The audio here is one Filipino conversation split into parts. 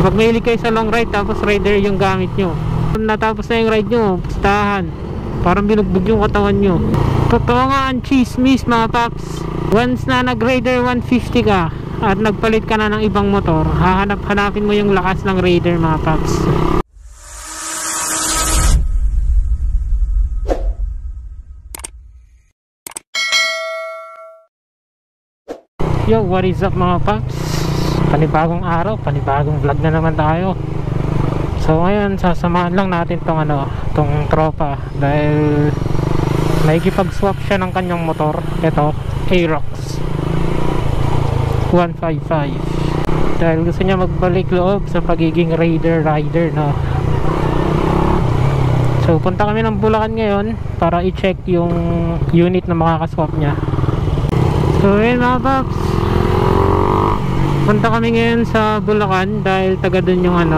Pag mahilig kayo sa long ride tapos rider yung gamit nyo, natapos na yung ride nyo, pustahan, parang binugbog yung katawan nyo. Totoo nga ang chismis mga paps. Once na nag Raider 150 ka at nagpalit ka na ng ibang motor, hanapin mo yung lakas ng Raider mga paps. Yo, what is up mga paps? Panibagong araw, panibagong vlog na naman tayo. So ngayon, sasamahan lang natin tong tropa dahil nakikipag-swap siya ng kanyang motor. Ito, Aerox 155 dahil gusto niya magbalik loob sa pagiging Raider rider, no? So punta kami ng Bulacan ngayon para i-check yung unit na makakaswap niya. So yun mga paps, punta kami ngayon sa Bulacan dahil taga dun yung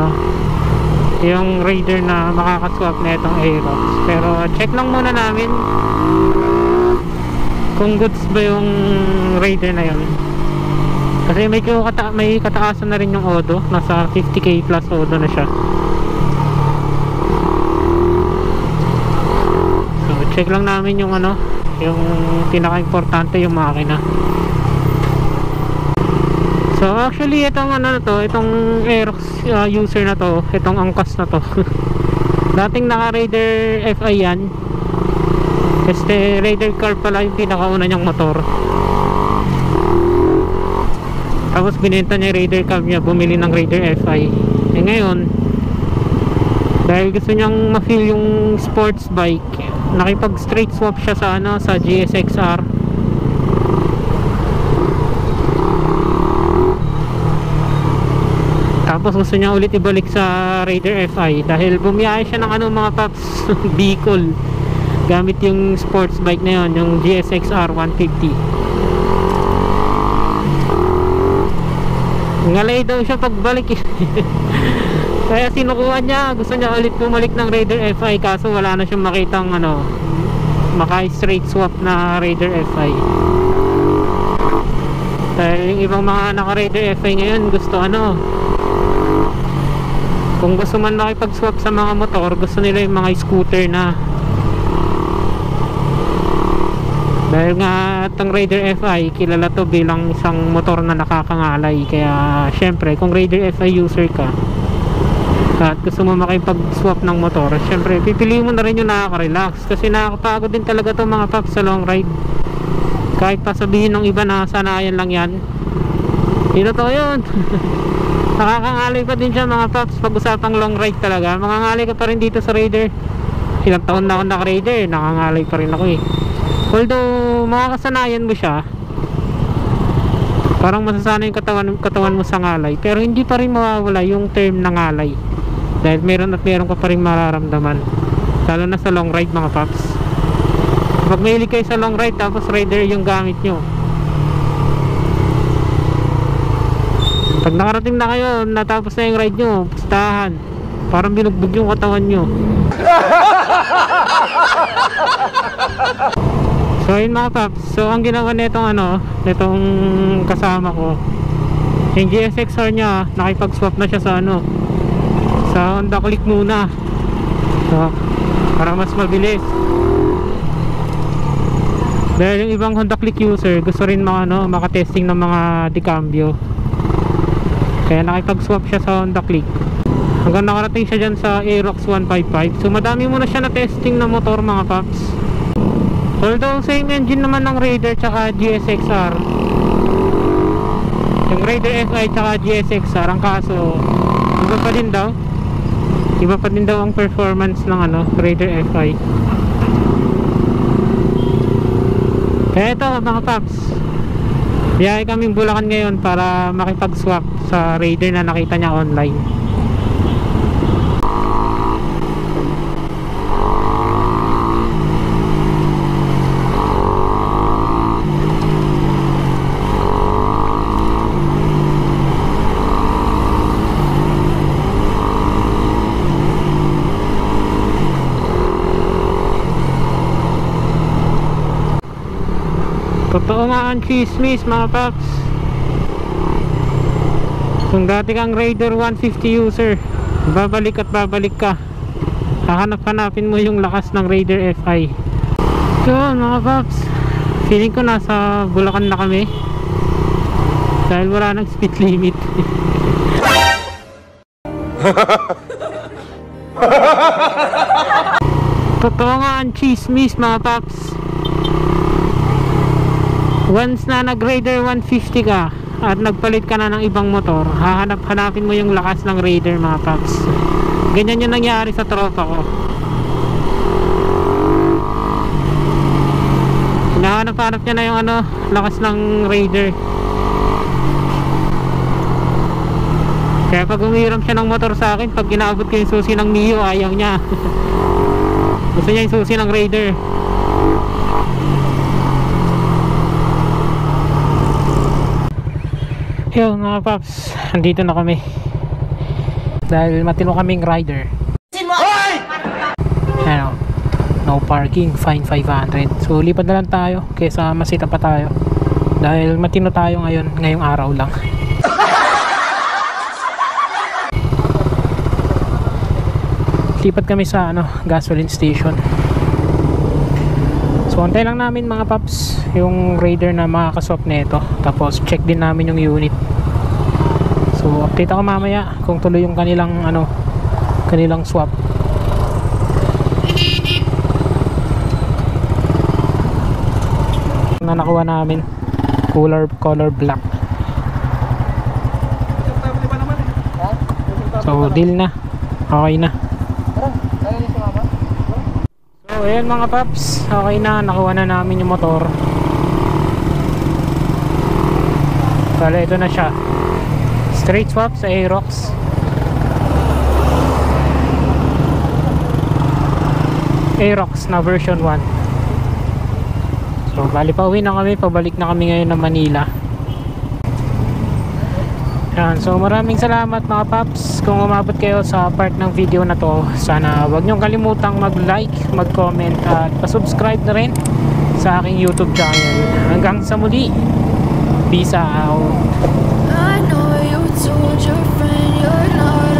yung Raider na makakaswap na itong Aerox. Pero check lang muna namin kung goods ba yung Raider na yun, kasi may kataasan na rin yung odo. Nasa 50k plus odo na siya. So check lang namin yung yung pinaka-importante, yung makina. So actually itong itong Aerox user na to, itong angkas na to dating naka Raider FI yan. Kasi Raider car pala yung pinakauna niyang motor, tapos binenta niya Raider cab niya, bumili ng Raider FI. Ngayon, dahil gusto niyang ma-feel yung sports bike, nakipag straight swap siya sa GSXR. Tapos gusto niya ulit ibalik sa Raider FI dahil bumiyahe siya ng mga paps Bicol gamit yung sports bike na yun, yung GSXR 150. Ngalay daw siya pagbalik kaya sinukuha niya, gusto niya ulit bumalik ng Raider FI, kaso wala na siyang makitang maka straight swap na Raider FI. Dahil yung ibang mga naka Raider FI ngayon gusto kung gusto man makipag-swap sa mga motor, gusto nila yung mga scooter na. Dahil nga itong Raider FI, kilala to bilang isang motor na nakakangalay. Kaya syempre, kung Raider FI user ka at gusto mo makipag-swap ng motor, syempre pipiliin mo na rin yung nakaka-relax. Kasi nakakapagod din talaga to mga paps sa long ride. Kahit pa sabihin ng iba na sanayan lang yan, dito to yun. Nakakangalay pa din siya mga paps. Pag-usapang long ride talaga, makangalay ka pa rin dito sa Raider. Ilang taon na ako naka-Raider, nakangalay pa rin ako eh. Although makakasanayan mo siya, parang masasanay yung katawan mo sa ngalay, pero hindi pa rin mawawala yung term na ngalay. Dahil meron ka pa rin mararamdaman, lalo na sa long ride mga paps. Pag mahilig kayo sa long ride tapos Raider yung gamit nyo, pag nakarating na kayo, natapos na yung ride nyo, pustahan, parang binugbog yung katawan nyo. So yun mga paps, so ang ginawa nitong nitong kasama ko, yung GSXR niya, nakipag-swap na siya sa sa Honda Click muna. So, para mas mabilis. Dahil yung ibang Honda Click user gusto rin makatesting ng mga decambio, kaya nakipag-swap siya sa Honda Click hanggang nakarating siya dyan sa Aerox 155. So madami muna siya na testing na motor mga paps. Although same engine naman ng Raider tsaka GSXR, yung Raider FI tsaka GSXR, ang kaso iba pa din daw ang performance ng Raider FI. Kaya ito mga paps, biyahe kaming Bulacan ngayon para makipag-swap sa Raider na nakita niya online. Totoo nga ang chismis mga paps. Kung dati kang Raider 150 user, babalik at babalik ka, hahanap-hanapin mo yung lakas ng Raider FI. So mga paps, feeling ko nasa Bulacan na kami dahil wala nang speed limit. Totoo nga ang chismis mga paps. Once na nag Raider 150 ka at nagpalit ka na ng ibang motor, hahanap-hanapin mo yung lakas ng Raider mga paps. Ganyan yung nangyari sa tropa ko. Hinahanap-hanap niya na yung lakas ng Raider. Kaya pag umiram siya ng motor sa akin, pag inaabot ko yung susi ng Mio, ayaw niya. Gusto niya yung susi ng Raider. Yun mga paps, andito na kami dahil matino kaming rider. Ano, no parking, fine 500. So lipad na lang tayo kaysa masita pa tayo dahil matino tayo ngayong araw lang. Lipat kami sa gasoline station. So antay lang namin mga paps yung Raider na makakaswap nito, tapos check din namin yung unit. So update ako mamaya kung tuloy yung kanilang swap. Na nakuha namin color black. So deal na, okay na. So ayan mga paps, okay na, nakuha na namin yung motor. Kala ito na siya, straight swap sa Aerox. Aerox na version 1. So bali pa uwi na kami, pabalik na kami ngayon ng Manila. Yan, so maraming salamat mga paps kung umabot kayo sa part ng video na to. Sana wag niyong kalimutang mag-like, mag-comment at pa-subscribe na rin sa aking YouTube channel. Hanggang sa muli, peace out. I know you told your friend you're not